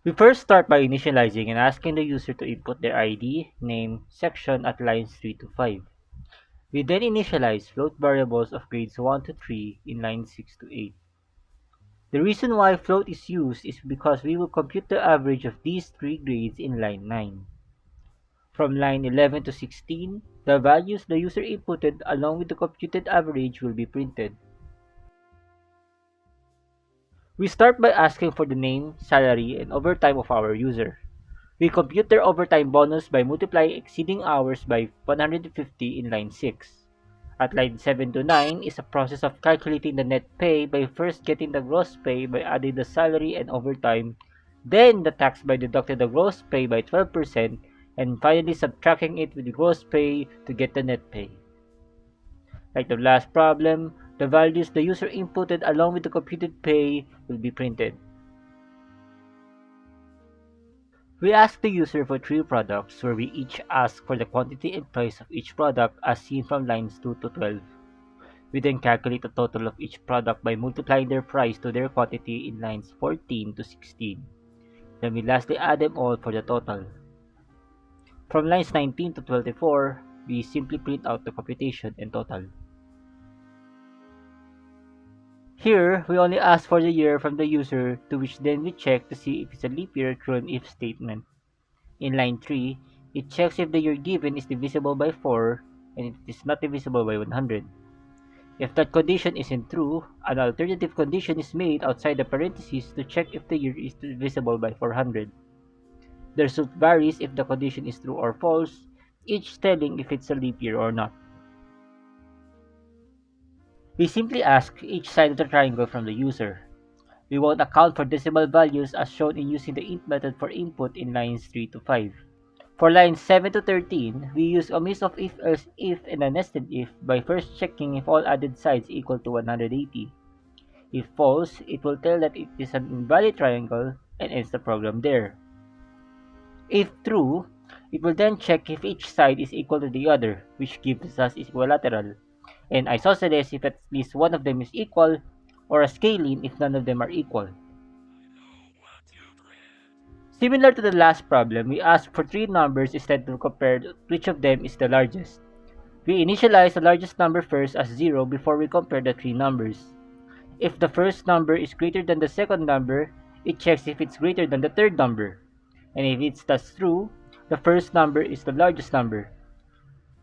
We first start by initializing and asking the user to input their ID, name, section at lines 3 to 5. We then initialize float variables of grades 1 to 3 in lines 6 to 8. The reason why float is used is because we will compute the average of these three grades in line 9. From line 11 to 16, the values the user inputted along with the computed average will be printed. We start by asking for the name, salary, and overtime of our user. We compute their overtime bonus by multiplying exceeding hours by 150 in line 6. At line 7 to 9 is a process of calculating the net pay by first getting the gross pay by adding the salary and overtime, then the tax by deducting the gross pay by 12%, and finally subtracting it with the gross pay to get the net pay. Like the last problem, the values the user inputted along with the computed pay will be printed. We ask the user for three products where we each ask for the quantity and price of each product as seen from lines 2 to 12. We then calculate the total of each product by multiplying their price to their quantity in lines 14 to 16. Then we lastly add them all for the total. From lines 19 to 24, we simply print out the computation and total. Here, we only ask for the year from the user, to which then we check to see if it's a leap year through an if statement. In line 3, it checks if the year given is divisible by 4 and it is not divisible by 100. If that condition isn't true, an alternative condition is made outside the parentheses to check if the year is divisible by 400. The result varies if the condition is true or false, each telling if it's a leap year or not. We simply ask each side of the triangle from the user. We won't account for decimal values as shown in using the int method for input in lines 3 to 5. For lines 7 to 13, we use a mix of if else if and a nested if by first checking if all added sides equal to 180. If false, it will tell that it is an invalid triangle and ends the program there. If true, it will then check if each side is equal to the other, which gives us equilateral, and isosceles if at least one of them is equal, or a scalene if none of them are equal. Similar to the last problem, we ask for three numbers instead to compare which of them is the largest. We initialize the largest number first as 0 before we compare the three numbers. If the first number is greater than the second number, it checks if it's greater than the third number. And if it's thus true, the first number is the largest number.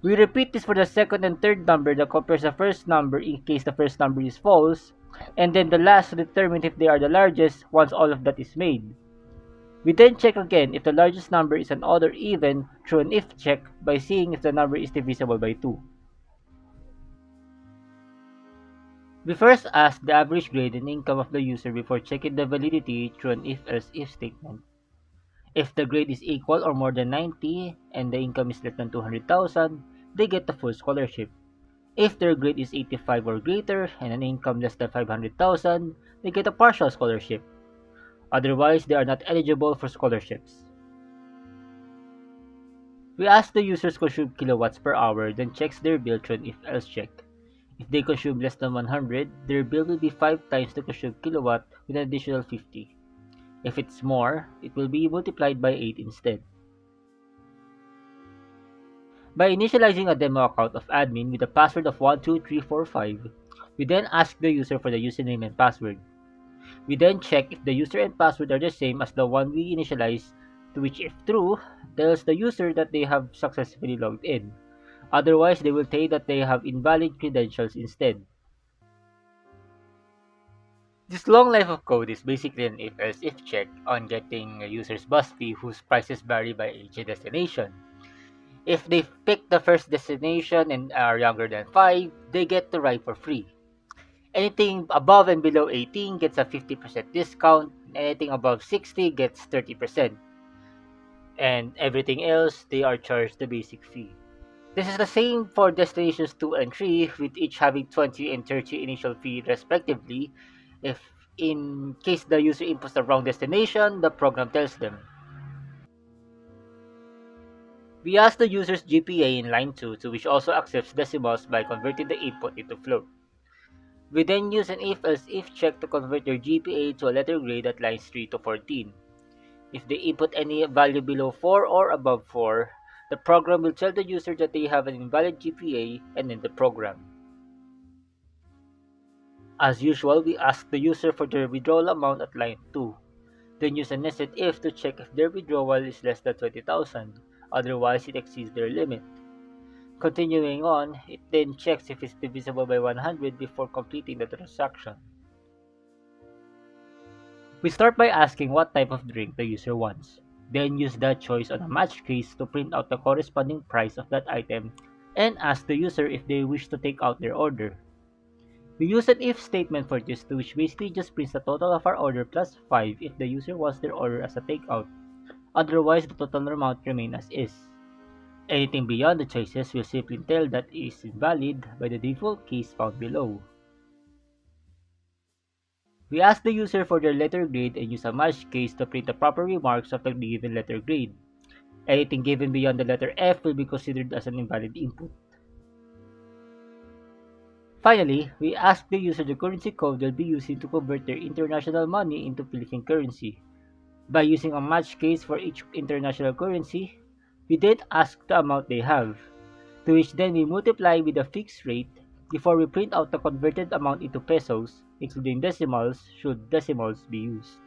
We repeat this for the second and third number that compares the first number in case the first number is false, and then the last to determine if they are the largest once all of that is made. We then check again if the largest number is an odd or even through an if check by seeing if the number is divisible by 2. We first ask the average grade and income of the user before checking the validity through an if-else if statement. If the grade is equal or more than 90 and the income is less than 200,000, they get the full scholarship. If their grade is 85 or greater and an income less than 500,000, they get a partial scholarship. Otherwise, they are not eligible for scholarships. We ask the users consume kilowatts per hour, then checks their bill through an if-else check. If they consume less than 100, their bill will be 5 times the consumed kilowatt with an additional 50. If it's more, it will be multiplied by 8 instead. By initializing a demo account of admin with a password of 12345, we then ask the user for the username and password. We then check if the user and password are the same as the one we initialized, to which if true, tells the user that they have successfully logged in. Otherwise, they will say that they have invalid credentials instead. This long life of code is basically an if-else if check on getting a user's bus fee whose prices vary by age and destination. If they pick the first destination and are younger than 5, they get the ride for free. Anything above and below 18 gets a 50% discount, anything above 60 gets 30%, and everything else they are charged the basic fee. This is the same for destinations 2 and 3, with each having 20 and 30 initial fee respectively. If in case the user inputs the wrong destination, the program tells them. We ask the user's GPA in line 2, to which also accepts decimals by converting the input into float. We then use an if-else if check to convert their GPA to a letter grade at lines 3 to 14. If they input any value below 4 or above 4, the program will tell the user that they have an invalid GPA and end the program. As usual, we ask the user for their withdrawal amount at line 2, then use a nested if to check if their withdrawal is less than 20,000, otherwise it exceeds their limit. Continuing on, it then checks if it's divisible by 100 before completing the transaction. We start by asking what type of drink the user wants, then use that choice on a match case to print out the corresponding price of that item and ask the user if they wish to take out their order. We use an if statement for this too, which basically just prints the total of our order plus 5 if the user wants their order as a takeout, otherwise the total amount remains as is. Anything beyond the choices will simply tell that it is invalid by the default case found below. We ask the user for their letter grade and use a match case to print the proper remarks of the given letter grade. Anything given beyond the letter F will be considered as an invalid input. Finally, we ask the user the currency code they'll be using to convert their international money into Philippine currency. By using a match case for each international currency, we then ask the amount they have, to which then we multiply with a fixed rate before we print out the converted amount into pesos, including decimals should decimals be used.